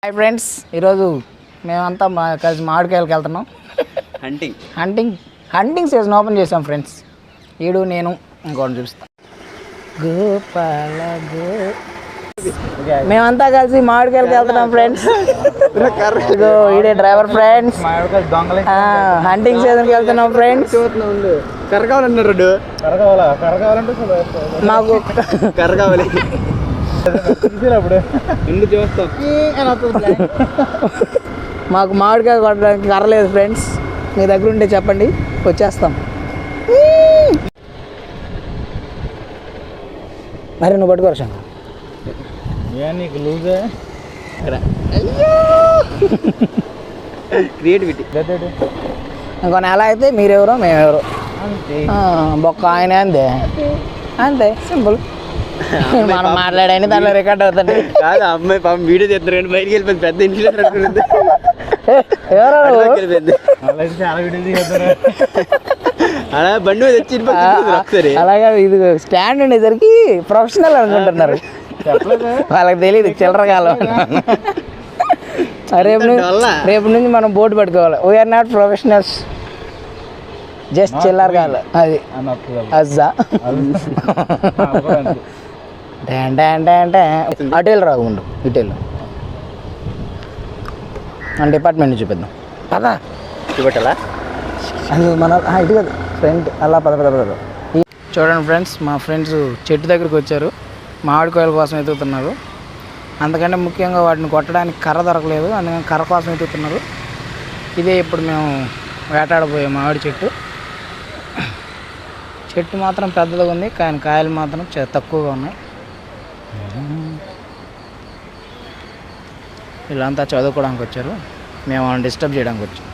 Hi friends, ఈరోజు మేమంతా కలిసి మామిడికాయలకి వెళ్తున్నాం. హంటింగ్ సీజన్ ఓపెన్ చేసాం ఫ్రెండ్స్. ఈడు నేను ఇంకోటి చూపిస్తాం. మేమంతా కలిసి మామిడికాయలకి వెళ్తున్నాం ఫ్రెండ్స్. ఈడే డ్రైవర్ ఫ్రెండ్స్. హంటింగ్ సీజన్కి వెళ్తున్నాం ఫ్రెండ్స్. కరకావాలన్నారు మాకు కరకావాలి మాకు మామిడికాయ కొట్టడానికి కర్రలేదు ఫ్రెండ్స్. మీ దగ్గర ఉంటే చెప్పండి, వచ్చేస్తాం. మరి నువ్వు పట్టుకోరు శంకర్. నీకు లూజే క్రియేటివిటీ. ఇంకో నెల అయితే మీరెవరో మేమెవరో. బొక్క ఆయన అంతే అంతే సింపుల్. మనం మాట్లాడని దాంట్లో రికార్డ్ అవుతుంది. కాదు, అమ్మాయి పాపం వీడియో చేస్తున్నారు కానీ బయటికి వెళ్ళిపోయింది. పెద్ద ఇన్ఫ్లుయెన్సర్ అనుకుంటుంది. అలా బండి మీద వచ్చి ఒకసారి అలాగా ఇది స్టాండ్ ఉండేసరికి ప్రొఫెషనల్ అనుకుంటున్నారు. వాళ్ళకి తెలియదు చిల్లర కాలం. రేపు నుంచి మనం బోర్డు పట్టుకోవాలి. వీఆర్ నాట్ ప్రొఫెషనల్స్, జస్ట్ చిల్లర కాదు. అది అజ్జా అటు వెళ్ళి రాకుండా ఇటు వెళ్ళు. మన డిపార్ట్మెంట్ నుంచి చూపిద్దాం పదా. చూపెట్టాలా? అది మన ఇటు కదా ఫ్రెండ్. అలా పద. చూడండి ఫ్రెండ్స్, మా ఫ్రెండ్స్ చెట్టు దగ్గరికి వచ్చారు. మామిడికాయల కోసం ఎదుగుతున్నారు. అంతకంటే ముఖ్యంగా వాటిని కొట్టడానికి కర్ర దొరకలేదు, అందుకని కర్ర కోసం ఎదుగుతున్నారు. ఇదే ఇప్పుడు మేము వేటాడబోయే మామిడి చెట్టు. చెట్టు మాత్రం పెద్దదిగా ఉంది, కానీ కాయలు మాత్రం తక్కువగా ఉన్నాయి. వీళ్ళంతా చదువుకోవడానికి వచ్చారు, మేము వాళ్ళని డిస్టర్బ్ చేయడానికి వచ్చాం.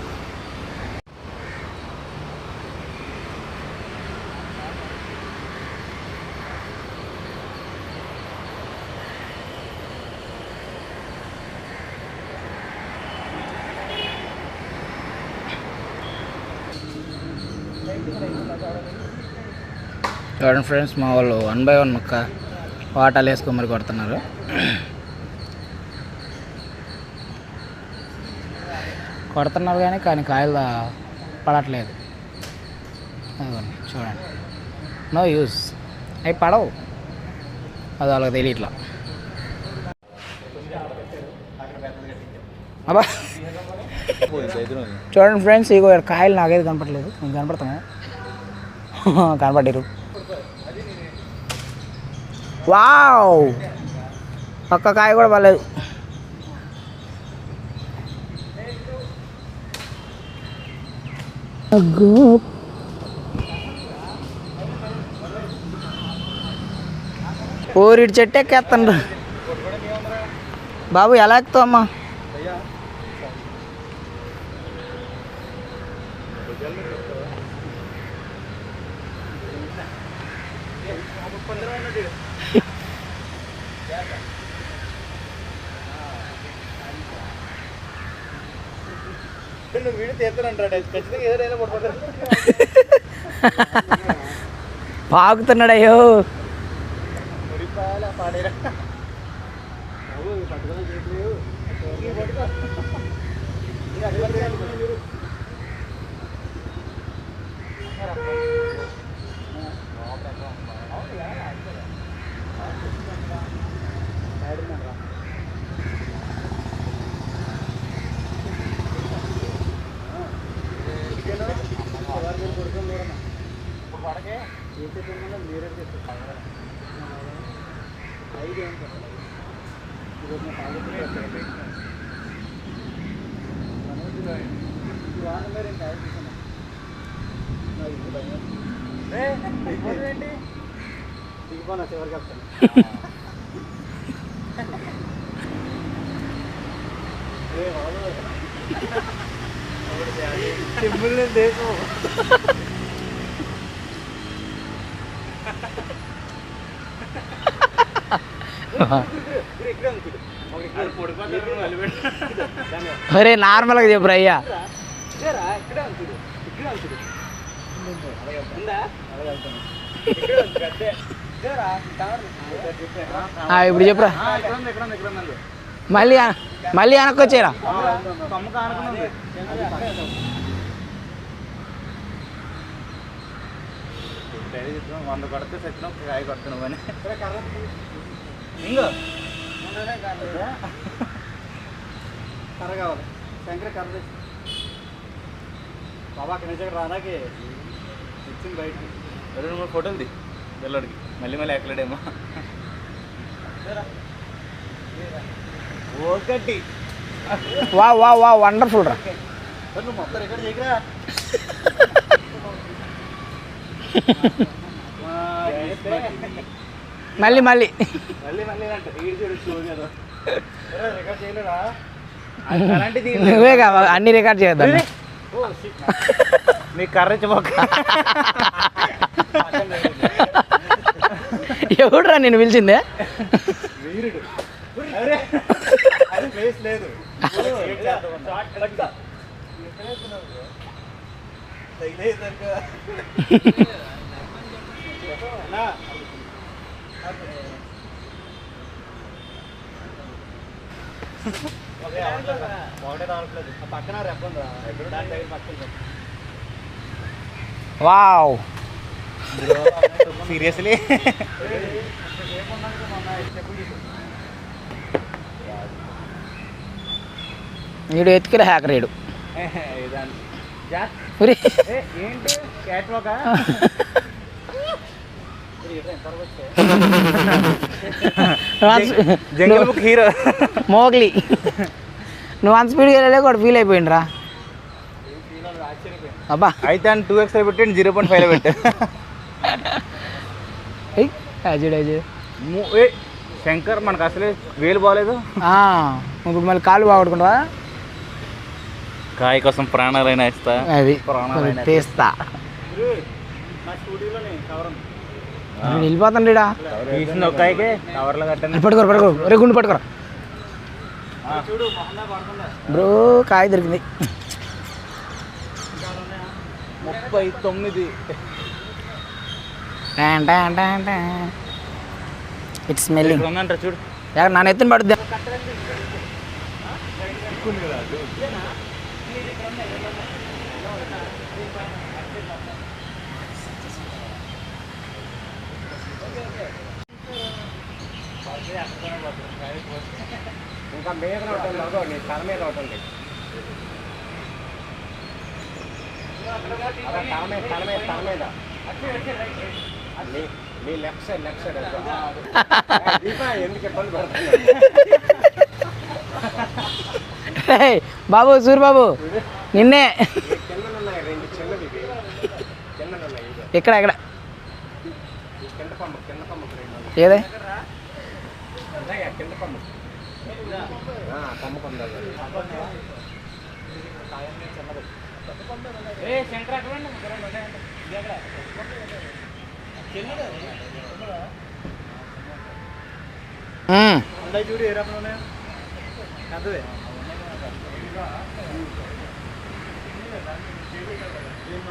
చూడండి ఫ్రెండ్స్, మా వాళ్ళు 1 by 1 మొక్క వాటాలు వేసుకొని మరి కొడుతున్నారు. కానీ కాయలు పడట్లేదు. అదిగోండి చూడండి, నో యూస్. అవి పడవు, అది వాళ్ళకి తెలియట్లా. అబ్బా చూడండి ఫ్రెండ్స్, ఇగో కాయలు నాకైతే కనపడలేదు. మీకు కనపడుతున్నాయి? కనపడ్డారు. వావ్, ఒక్క కాయ కూడా పర్లేదు. ఓరిటి చెట్టు ఎక్కేస్తాను బాబు. ఎలా ఎక్కుతావు అమ్మా? పాకుతున్నాడయ్యో. అరే నార్మల్గా చెప్పురా అయ్యా. ఇప్పుడు చెప్పురా మళ్ళీ. మళ్ళీ వెనక్కి వచ్చేరా. వంద కొడితే సచ్చిన కాయ కొడుతున్నావు అని ఇంకో కర్ర కావాలి. శంకర కర్ర బాబా అక్కడి నుంచి రానాకి ఇచ్చింది బయటికి 2-3 ఫోటోలు ది పిల్లడికి మళ్ళీ మళ్ళీ ఎక్కలేడేమో. ఒకటి వా వా వా వండర్ఫుల్ రా. నువ్వు మొత్తం రికార్డ్ చేయకరా. మళ్ళీ మళ్ళీ మళ్ళీ మళ్ళీ అంటే రికార్డ్ చేయలేరా అలాంటిది నువ్వే కావాలి అన్ని రికార్డ్ చేద్దాం. మీ కర్ర ఇచ్చిపోక ఎవడురా నేను పిలిచిందే? వీరుడు అది ఫేస్ లేదు. పక్కన రెప్పండి దాని దగ్గర పక్కన వావ్ సీరియస్లీ వీడు ఎత్తుకురా హ్యాకర్ వీడు. ఏంటి క్యాట్ వాకా జంగల్ బుక్ హీరో మోగ్లీ. నువ్వు అంత స్పీడ్గా వెళ్ళలే కూడా ఫీల్ అయిపోయిండ్రా. అబ్బా అయితే 2x పెట్టండి 0.5 పెట్టు. శంకర్ మనకు అసలే వేలు బాగలేదు. ఇప్పుడు మళ్ళీ కాళ్ళు బాగొట్టుకుంటావా? కాయ కోసం ప్రాణాలైనా ఇస్తా. అది ప్రాణాలైనా తీస్తా. వెళ్ళిపోతాను ఒక్కాయకే కవర్లో కట్టండి. పట్టుకోరు పట్టుకోరు రే గుండు పట్టుకోరా బ్రో. కాయ దొరికింది 39. ఇట్స్ స్మెల్లింగ్ ఉందంట చూడు. నన్ను ఎత్తుని పడుద్దా? ఇంకా మీద ఉంటుంది తల మీద ఉంటుంది. తల మీద మీ లెఫ్ట్ సైడ్ ఎందుకు ఇబ్బంది పడుతుంది? బాబు సూరిబాబు నిన్నే చిన్నలు ఉన్నాయి 2 చిన్నవి ఉన్నాయి. ఇక్కడ ఎక్కడ కింద కొమ్మ ఏదే కింద కొమ్మ కొందా చూడు ఏ రకం ఉన్నాయో అదే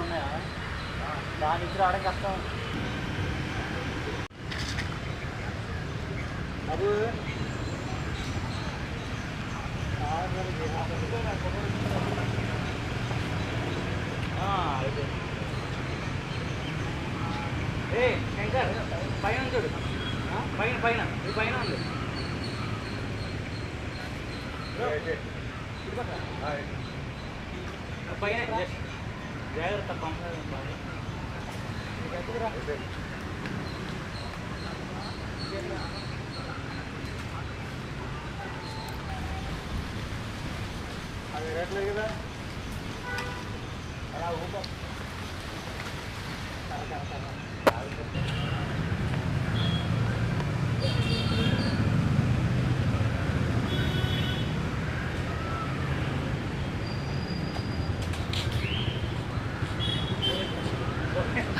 ఉన్నాయా దాని నుంచి రావడం కష్టం. బాబు శంకర్ పైన చూడు. పైన ఈ పైన ఉంది. పైన జాగ్రత్త అది రేట్లేదు కదా అలా ఊప.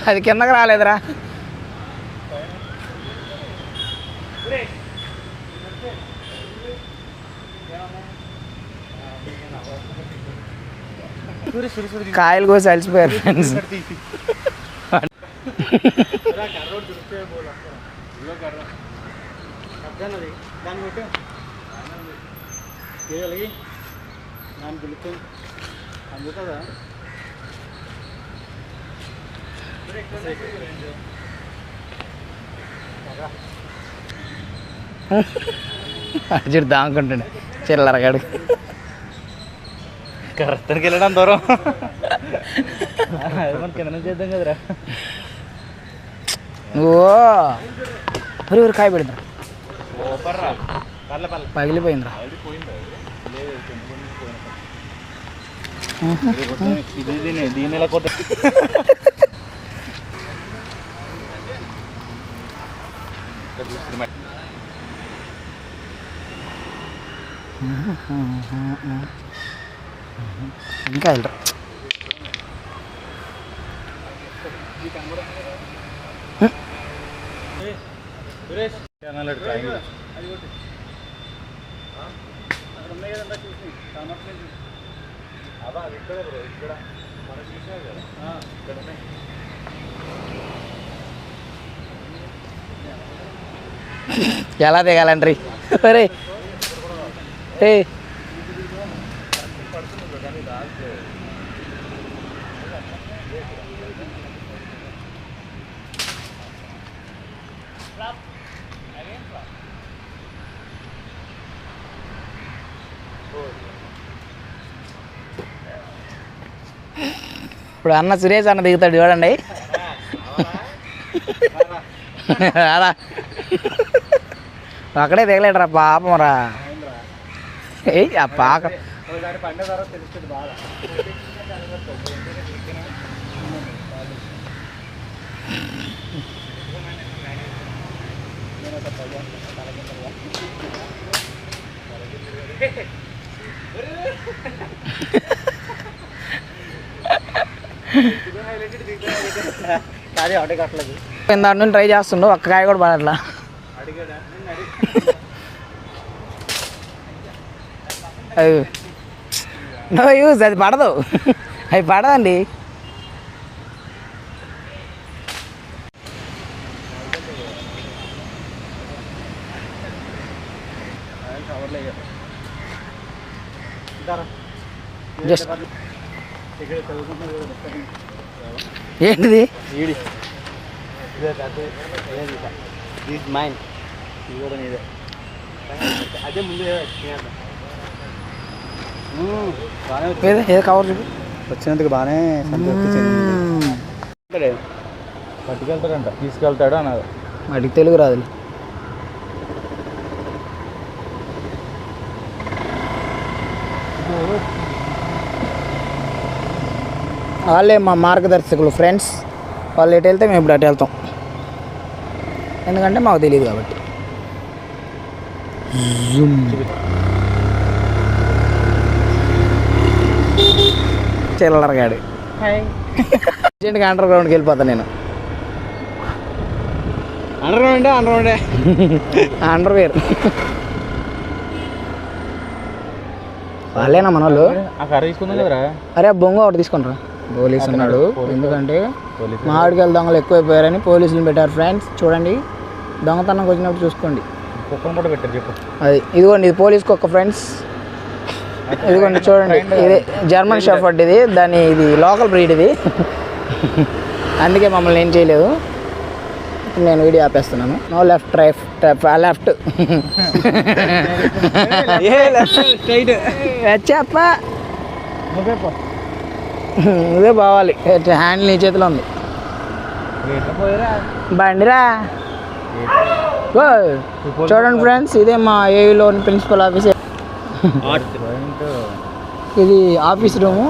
అది కిందకి రాలేదురా. కాయలు కోసి అలసిపోయారు ఫ్రెండ్స్. కలిగి ನಾನು ಬಿಡ್ತೀನಿ అందుకదా అర్జుడు దాముకుంటుండే చిల్లరగాడు కరెక్ట్కి వెళ్ళడం దూరం మన కింద చేద్దాం కదరా నువ్వు ఊరు కాయ పెడతా ఓపర్రా పర్లే పర్లే పగిలిపోయిందిరా దీని ఎలా కొట్ట ఇంకా వెళ్ళరా సురేష్ ఎలా దిగాలండ్రీ అరే ఏ ఇప్పుడు అన్న సురేష్ అన్న దిగుతాడు చూడండి అలా అక్కడే దిగలేడరా పాపం రా ఏ ఆ పాక పండే తర్వాత తెలుస్తుంది బాగా కాదు ఒకటే కట్టలేదు దాని నుండి ట్రై చేస్తుండో ఒక్క కాయ కూడా పడట్లా అది నో యూజ్ అది పడదు అవి పడదండి జస్ట్ ఏంటిది మైండ్ ఇది కూడా నీదే అదే ముందు ఏదో కవర్ చూపి వచ్చినందుకు బాగానే పట్టుకెళ్తాడంట తీసుకెళ్తాడు అన్నారు వాడికి తెలుగు రాదు వాళ్ళే మా మార్గదర్శకులు ఫ్రెండ్స్ వాళ్ళు ఎటు వెళ్తే మేము ఇప్పుడు అటు వెళ్తాం ఎందుకంటే మాకు తెలియదు కాబట్టి చిల్లరగాడు అర్జెంట్గా అండర్ గ్రౌండ్కి వెళ్ళిపోతాను నేను అండర్వేర్ వాళ్ళేనా మన వాళ్ళు తీసుకుందాం కదరా అరే బొంగ ఒకటి తీసుకునిరా పోలీసు ఉన్నాడు ఎందుకంటే మామిడికాయలు దొంగలు ఎక్కువైపోయారని పోలీసులు పెట్టారు ఫ్రెండ్స్ చూడండి దొంగతనంకి వచ్చినప్పుడు చూసుకోండి కుక్కను కూడా పెట్టారు చెప్పు అది ఇదిగోండి ఇది పోలీస్ కుక్క ఫ్రెండ్స్ ఇదిగోండి చూడండి ఇది జర్మన్ షెఫర్డ్ ఇది దాని ఇది లోకల్ బ్రీడ్ ఇది అందుకే మమ్మల్ని ఏం చేయలేదు నేను వీడియో ఆపేస్తున్నాను నో లెఫ్ట్ లెఫ్ట్ చెప్ప ఇదే బావాలి హ్యాండిల్ నీ చేతిలో ఉంది బండిరా చూడండి ఫ్రెండ్స్ ఇదే మా ఏవిలోని ప్రిన్సిపల్ ఆఫీస్ ఇది ఆఫీస్ రూము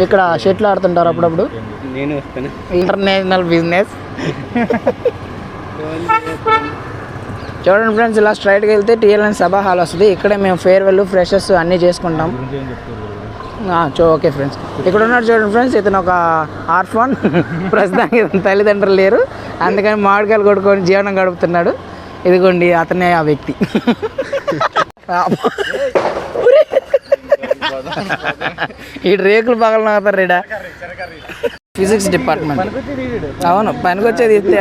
ఇక్కడ షెట్లు ఆడుతుంటారు అప్పుడప్పుడు నేను వస్తాను ఇంటర్నేషనల్ బిజినెస్ చూడండి ఫ్రెండ్స్ ఇలా స్ట్రైట్గా వెళ్తే టీఎల్ఎన్ సభా హాల్ వస్తుంది ఇక్కడే మేము ఫేర్వెల్ ఫ్రెషర్స్ అన్నీ చేసుకుంటాం ఓకే ఫ్రెండ్స్ ఇక్కడ ఉన్నాడు చూడండి ఫ్రెండ్స్ ఇతను ఒక ఆర్ఫన్ ప్రస్తుతానికి ఇతను తల్లిదండ్రులు లేరు అందుకని మామిడికాయలు కొట్టుకొని జీవనం గడుపుతున్నాడు ఇదిగోండి అతనే ఆ వ్యక్తి ఈ రేకులు పగలను అవుతారు రీడా ఫిజిక్స్ డిపార్ట్మెంట్ అవును పనికొచ్చేది ఇస్తే